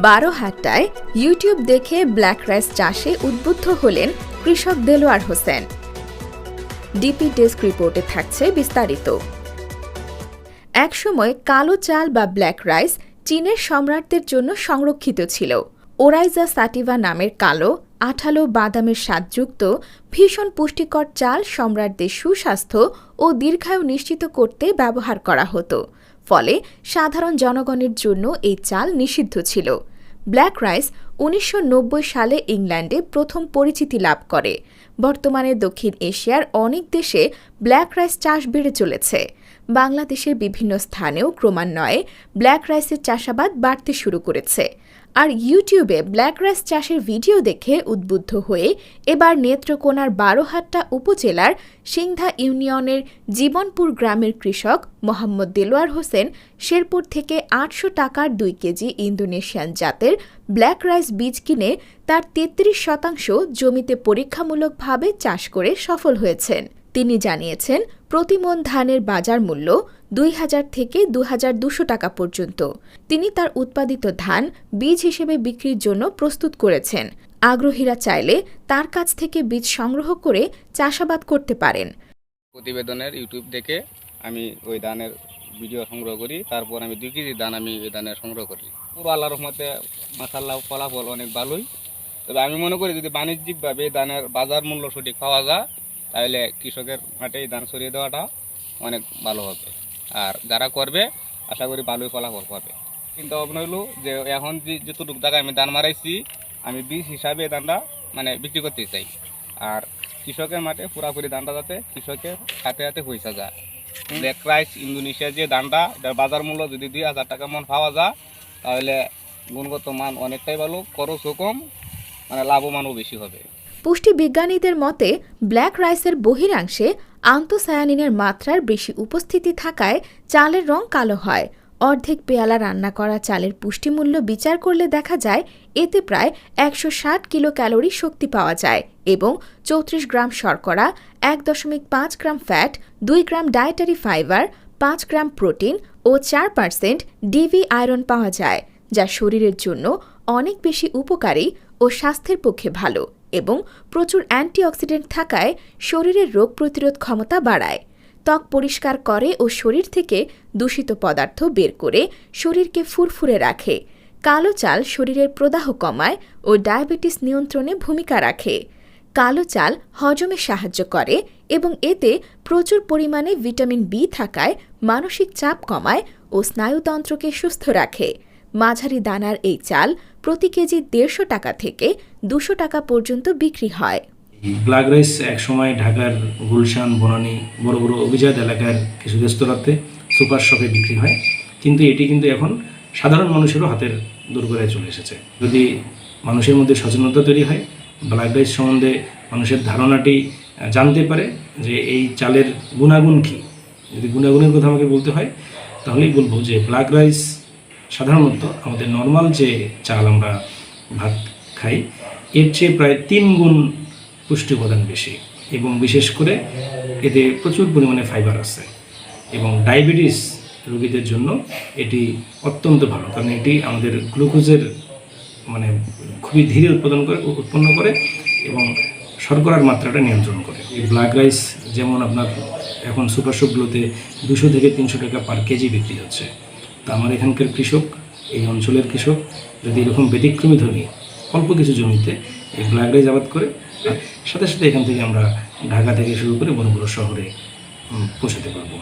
বারোহাট্টায় YouTube দেখে black rice চাষে উদ্বুদ্ধ হলেন কৃষক দেলোয়ার হোসেন। ডিপি ডেস্ক রিপোর্টে থাকছে বিস্তারিত। একসময় কালো চাল বা ব্ল্যাক রাইস চীনের সম্রাটদের জন্য সংরক্ষিত ছিল। ওরাইজা সাটিভা নামের কালো আঠালো বাদামের স্বাদযুক্ত ভীষণ পুষ্টিকর চাল সম্রাটদের সুস্বাস্থ্য ও দীর্ঘায়ু নিশ্চিত করতে ব্যবহার করা হতো। ফলে সাধারণ জনগণের জন্য এই চাল নিষিদ্ধ ছিল। ব্ল্যাক রাইস ১৯৯০ সালে ইংল্যান্ডে প্রথম পরিচিতি লাভ করে। বর্তমানে দক্ষিণ এশিয়ার অনেক দেশে ব্ল্যাক রাইস চাষ বেড়ে চলেছে। বাংলাদেশের বিভিন্ন স্থানেও ক্রমান্বয়ে ব্ল্যাক রাইসের চাষাবাদ বাড়তে শুরু করেছে। আর ইউটিউবে ব্ল্যাক রাইস চাষের ভিডিও দেখে উদ্বুদ্ধ হয়ে এবার নেত্রকোনার বারোহাট্টা উপজেলার সিংধা ইউনিয়নের জীবনপুর গ্রামের কৃষক মোহাম্মদ দেলোয়ার হোসেন শেরপুর থেকে ৮০০ টাকার ২ কেজি ইন্দোনেশিয়ান জাতের ব্ল্যাক রাইস বীজ কিনে তার ৩৩% জমিতে পরীক্ষামূলকভাবে চাষ করে সফল হয়েছেন। তিনি জানিয়েছেন, প্রতি মণ ধানের বাজার মূল্য ২,০০০ থেকে ২,২০০ টাকা পর্যন্ত। তিনি তার উৎপাদিত ধান বীজ হিসেবে বিক্রির জন্য প্রস্তুত করেছেন। আগ্রহীরা চাইলে তার কাছ থেকে বীজ সংগ্রহ করে চাষাবাদ করতে পারেন। প্রতিবেদনের ইউটিউব দেখে আমি ওই ধানের ভিডিও সংগ্রহ করি, তারপর আমি ২ কেজি ধান আমি ওই ধানের সংগ্রহ করি। পুরো আল্লাহর রহমতে মাশাআল্লাহ ফলাফল অনেক ভালোই। তবে আমি মনে করি যদি বাণিজ্যিকভাবে ধানের বাজার মূল্য সঠিক পাওয়া যায় তাহলে কৃষকের মাঠে এই ধান সরিয়ে দেওয়াটা অনেক ভালো হবে। আর যারা করবে আশা করি ভালোই ফলাফল পাবে। কিন্তু ভাবনা হলো যে এখন যতটুকু জায়গায় আমি ধান মারাইছি আমি বীজ হিসাবে ধানটা বিক্রি করতে চাই। আর কৃষকের মাঠে পুরাপুরি ধানটা যাতে কৃষকের হাতে হাতে পয়সা যায়। ব্ল্যাক রাইস ইন্দোনেশিয়া যে ধানটা এটার বাজার মূল্য যদি ২,০০০ টাকা মন পাওয়া যায় তাহলে গুণগত মান অনেকটাই ভালো, খরচও কম, লাভবানও বেশি হবে। পুষ্টিবিজ্ঞানীদের মতে ব্ল্যাক রাইসের বহিরাংশে আন্তঃসায়ানিনের মাত্রার বেশি উপস্থিতি থাকায় চালের রং কালো হয়। অর্ধেক পেয়ালা রান্না করা চালের পুষ্টিমূল্য বিচার করলে দেখা যায় এতে প্রায় ১৬০ কিলো ক্যালোরি শক্তি পাওয়া যায় এবং ৩৪ গ্রাম শর্করা, ১.৫ গ্রাম ফ্যাট, ২ গ্রাম ডায়েটারি ফাইবার, ৫ গ্রাম প্রোটিন ও ৪% ডিভি আয়রন পাওয়া যায়, যা শরীরের জন্য অনেক বেশি উপকারী ও স্বাস্থ্যের পক্ষে ভালো এবং প্রচুর অ্যান্টিঅক্সিডেন্ট থাকায় শরীরের রোগ প্রতিরোধ ক্ষমতা বাড়ায়। ত্বক পরিষ্কার করে ও শরীর থেকে দূষিত পদার্থ বের করে শরীরকে ফুরফুরে রাখে। কালো চাল শরীরের প্রদাহ কমায় ও ডায়াবেটিস নিয়ন্ত্রণে ভূমিকা রাখে। কালো চাল হজমে সাহায্য করে এবং এতে প্রচুর পরিমাণে ভিটামিন বি থাকায় মানসিক চাপ কমায় ও স্নায়ুতন্ত্রকে সুস্থ রাখে। মাঝারি দানার এই চাল প্রতি কেজি ১৫০ টাকা থেকে ২০০ টাকা পর্যন্ত বিক্রি হয়। ব্ল্যাক রাইস একসময় ঢাকার গুলশান, বনানী বড় বড় অভিজাত এলাকার কিছু রেস্তোরাঁতে সুপার শপে বিক্রি হয়, কিন্তু এটি কিন্তু এখন সাধারণ মানুষেরও হাতের দোরগোড়ায় চলে এসেছে। যদি মানুষের মধ্যে সচেতনতা তৈরি হয়, ব্ল্যাক রাইস সম্বন্ধে মানুষের ধারণাটি জানতে পারে যে এই চালের গুণাগুণ কী। যদি গুণাগুণের কথা আমাকে বলতে হয় তাহলেই বলবো যে ব্ল্যাক রাইস সাধারণত আমাদের নর্মাল যে চাল আমরা ভাত খাই এর চেয়ে প্রায় ৩ গুণ পুষ্টি উপাদান বেশি এবং বিশেষ করে এতে প্রচুর পরিমাণে ফাইবার আছে এবং ডায়াবেটিস রোগীদের জন্য এটি অত্যন্ত ভালো, কারণ এটি আমাদের গ্লুকোজের খুবই ধীরে উৎপন্ন করে এবং শর্করার মাত্রাটা নিয়ন্ত্রণ করে। এই ব্ল্যাক রাইস যেমন আপনার এখন সুপার শপগুলোতে ২০০ থেকে ৩০০ টাকা পার কেজি বিক্রি হচ্ছে। তো আমার এখানকার কৃষক, এই অঞ্চলের কৃষক যদি এরকম ব্যতিক্রমী ধর্মী অল্প কিছু জমিতে এই ব্ল্যাক রাইস আবাদ করে, সাথে সাথে এখান থেকে আমরা ঢাকা থেকে শুরু করে বড় বড় শহরে পৌঁছাতে পারবো।